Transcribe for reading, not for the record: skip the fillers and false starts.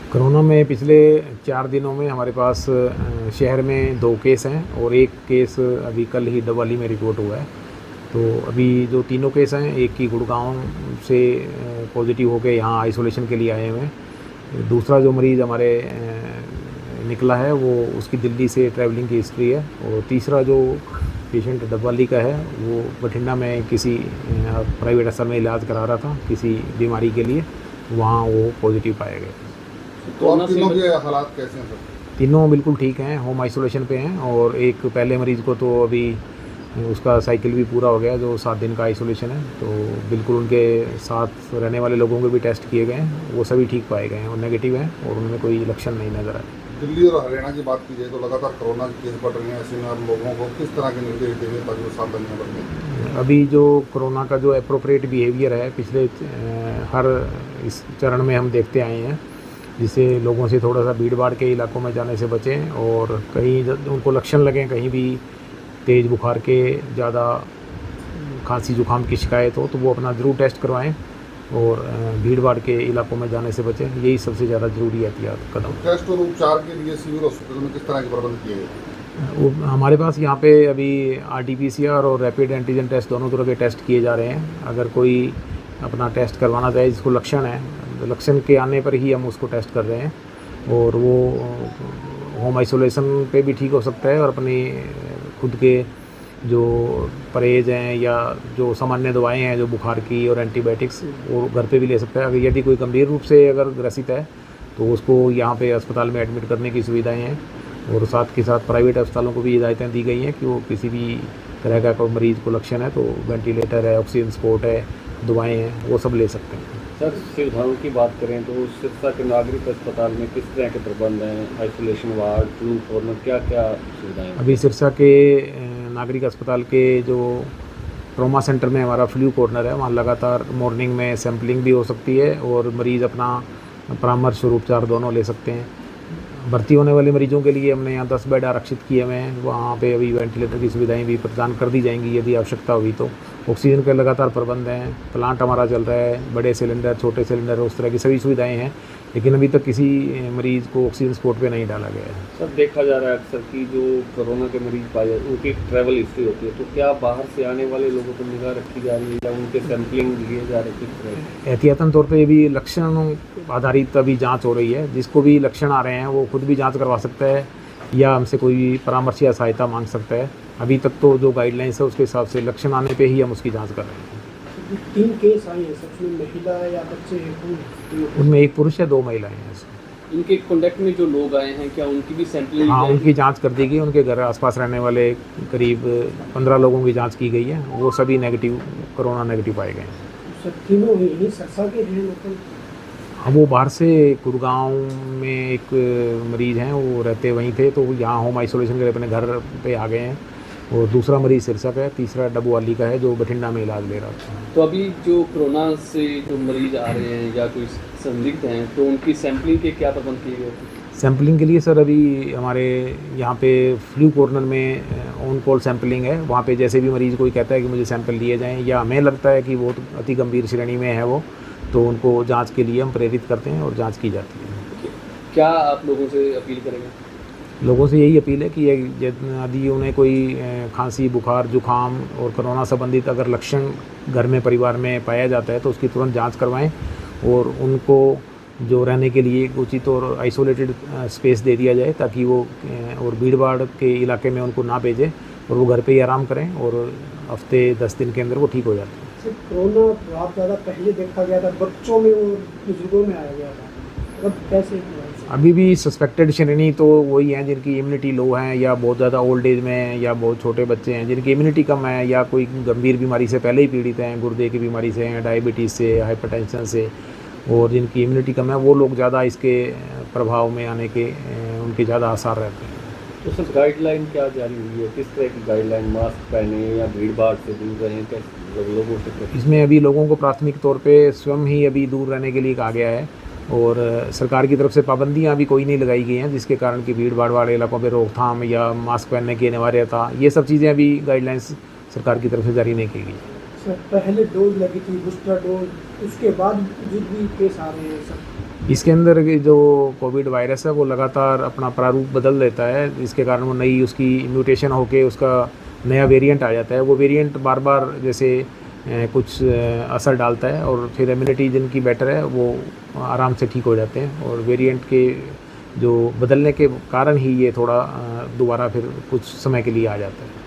Corona में पिछले 4 दिनों में हमारे पास शहर में 2 केस हैं और एक केस अभी कल ही डबवाली में रिपोर्ट हुआ है। तो अभी जो तीनों केस हैं, एक की गुड़गांव से पॉजिटिव होकर यहाँ आइसोलेशन के लिए आए हुए हैं। दूसरा जो मरीज़ हमारे निकला है वो उसकी दिल्ली से ट्रैवलिंग की हिस्ट्री है। और तीसरा जो पेशेंट डबवाली का है वो बठिंडा में किसी प्राइवेट अस्पताल में इलाज करा रहा था किसी बीमारी के लिए, वहाँ वो पॉजिटिव पाए गए। तो आप तीनों के हालात कैसे हैं सर? तीनों बिल्कुल ठीक हैं, होम आइसोलेशन पे हैं। और एक पहले मरीज़ को तो अभी उसका साइकिल भी पूरा हो गया जो 7 दिन का आइसोलेशन है। तो बिल्कुल उनके साथ रहने वाले लोगों के भी टेस्ट किए गए हैं, वो सभी ठीक पाए गए हैं और नेगेटिव हैं और उनमें कोई लक्षण नहीं नज़र आए। दिल्ली और हरियाणा की बात की जाए तो लगातार कोरोना के केस बढ़ रहे हैं, ऐसे में आप लोगों को किस तरह के निर्देश देंगे ताकि वो सावधानियां बरतें? अभी जो कोरोना का जो अप्रोप्रिएट बिहेवियर है पिछले हर इस चरण में हम देखते आए हैं, जिससे लोगों से थोड़ा सा भीड़ भाड़ के इलाकों में जाने से बचें। और कहीं उनको लक्षण लगें, कहीं भी तेज़ बुखार के, ज़्यादा खांसी जुकाम की शिकायत हो तो वो अपना ज़रूर टेस्ट करवाएं और भीड़ भाड़ के इलाकों में जाने से बचें। यही सबसे ज़्यादा ज़रूरी एहतियात कदम। टेस्ट और उपचार के लिए सिविल हॉस्पिटल में किस तरह के प्रबंध किए गए? वो हमारे पास यहाँ पे अभी RT-PCR और रैपिड एंटीजन टेस्ट दोनों तरह के टेस्ट किए जा रहे हैं। अगर कोई अपना टेस्ट करवाना चाहे जिसको लक्षण है, लक्षण के आने पर ही हम उसको टेस्ट कर रहे हैं। और वो होम आइसोलेशन पे भी ठीक हो सकता है और अपनी खुद के जो परहेज़ हैं या जो सामान्य दवाएं हैं जो बुखार की और एंटीबायोटिक्स, वो घर पे भी ले सकता है। अगर यदि कोई गंभीर रूप से अगर ग्रसित है तो उसको यहाँ पे अस्पताल में एडमिट करने की सुविधाएं हैं। और साथ के साथ प्राइवेट अस्पतालों को भी हिदायतें दी गई हैं कि वो किसी भी तरह का कोई मरीज़ को लक्षण है तो वेंटिलेटर है, ऑक्सीजन सपोर्ट है, दवाएँ हैं, वो सब ले सकते हैं। सर, सुविधाओं की बात करें तो सिरसा के नागरिक अस्पताल में किस तरह के प्रबंध हैं? आइसोलेशन वार्ड, फ्लू कॉर्नर, क्या क्या सुविधाएं हैं? अभी सिरसा के नागरिक अस्पताल के जो ट्रॉमा सेंटर में हमारा फ्लू कॉर्नर है, वहाँ लगातार मॉर्निंग में सैम्पलिंग भी हो सकती है और मरीज़ अपना परामर्श और उपचार दोनों ले सकते हैं। भर्ती होने वाले मरीजों के लिए हमने यहाँ 10 बेड आरक्षित किए हुए हैं। वहाँ पे अभी वेंटिलेटर की सुविधाएं भी प्रदान कर दी जाएंगी यदि आवश्यकता हुई तो। ऑक्सीजन के लगातार प्रबंध हैं, प्लांट हमारा चल रहा है, बड़े सिलेंडर, छोटे सिलेंडर, उस तरह की सभी सुविधाएं हैं। लेकिन अभी तक किसी मरीज़ को ऑक्सीजन सपोर्ट पे नहीं डाला गया है। सर, देखा जा रहा है अक्सर कि जो कोरोना के मरीज पाए जाते हैं उनकी ट्रैवल हिस्ट्री होती है, तो क्या बाहर से आने वाले लोगों पर निगाह रखी जा रही है या उनके सैंपलिंग लिए जा रहे हैं? एहतियातन तौर पे भी लक्षण आधारित अभी जांच हो रही है। जिसको भी लक्षण आ रहे हैं वो खुद भी जांच करवा सकता है या हमसे कोई परामर्श या सहायता मांग सकता है। अभी तक तो जो गाइडलाइंस है उसके हिसाब से लक्षण आने पे ही हम उसकी जांच कर रहे हैं। 3 केस आए हैं, सबसे महिला या बच्चे हैं? उनमें 1 पुरुष है, 2 महिलाएं हैं। इनके कॉन्टैक्ट में जो लोग आए हैं क्या उनकी भी सैंपलिंग? हाँ, उनकी जांच कर दी गई। उनके घर आसपास रहने वाले करीब 15 लोगों की जांच की गई है, वो सभी नेगेटिव, कोरोना नेगेटिव पाए गए हैं। तीनों यही सिरसा के हैं लोकल? हाँ, वो बाहर से गुड़गांव में एक मरीज़ हैं, वो रहते वहीं थे, तो यहाँ होम आइसोलेशन के लिए अपने घर पे आ गए हैं। और दूसरा मरीज़ सिरसा का है, तीसरा डबवाली का है जो बठिंडा में इलाज ले रहा था। तो अभी जो कोरोना से जो मरीज आ रहे हैं या कोई संदिग्ध हैं तो उनकी सैंपलिंग के क्या प्रबंध किए गए? सैम्पलिंग के लिए सर अभी हमारे यहाँ पे फ्लू कॉर्नर में ऑन कॉल सैम्पलिंग है। वहाँ पे जैसे भी मरीज़ कोई कहता है कि मुझे सैंपल लिए जाएं या हमें लगता है कि वो अति गंभीर श्रेणी में है वो, तो उनको जांच के लिए हम प्रेरित करते हैं और जांच की जाती है। क्या आप लोगों से अपील करेंगे? लोगों से यही अपील है कि यदि उन्हें कोई खांसी, बुखार, जुकाम और कोरोना संबंधित अगर लक्षण घर में परिवार में पाया जाता है तो उसकी तुरंत जांच करवाएं और उनको जो रहने के लिए उचित और आइसोलेटेड स्पेस दे दिया जाए ताकि वो और भीड़ भाड़ के इलाके में उनको ना भेजें और वो घर पे ही आराम करें और हफ्ते 10 दिन के अंदर वो ठीक हो जाते हैं। कोरोना बहुत ज़्यादा पहले देखा गया था, बच्चों में और बुजुर्गों में आया गया था, अब कैसे? अभी भी सस्पेक्टेड श्रेणी तो वही हैं जिनकी इम्यूनिटी लो है या बहुत ज़्यादा ओल्ड एज में हैं या बहुत छोटे बच्चे हैं जिनकी इम्यूनिटी कम है या कोई गंभीर बीमारी से पहले ही पीड़ित हैं, गुर्दे की बीमारी से हैं, डायबिटीज़ से, हाइपरटेंशन से, और जिनकी इम्यूनिटी कम है वो लोग ज़्यादा इसके प्रभाव में आने के उनके ज़्यादा आसार रहते हैं। तो सर, गाइडलाइन क्या जारी हुई है? किस तरह की गाइडलाइन? मास्क पहने या भीड़ भाड़ से दूर रहें? कैसे लोगों से? इसमें अभी लोगों को प्राथमिक तौर पे स्वयं ही अभी दूर रहने के लिए कहा गया है और सरकार की तरफ से पाबंदियां अभी कोई नहीं लगाई गई हैं जिसके कारण कि भीड़ भाड़ वाले इलाकों पे रोकथाम या मास्क पहनने की अनिवार्यता, ये सब चीज़ें अभी गाइडलाइंस सरकार की तरफ से जारी नहीं की गई। सर, पहले डोज लगी थी, बूस्टर डोज, उसके बाद भी केस आ रहे हैं सर। इसके अंदर के जो कोविड वायरस है वो लगातार अपना प्रारूप बदल लेता है, जिसके कारण वो नई उसकी म्यूटेशन होके उसका नया वेरिएंट आ जाता है। वो वेरिएंट बार बार जैसे कुछ असर डालता है और फिर इम्यूनिटी जिनकी बेटर है वो आराम से ठीक हो जाते हैं, और वेरिएंट के जो बदलने के कारण ही ये थोड़ा दोबारा फिर कुछ समय के लिए आ जाता है।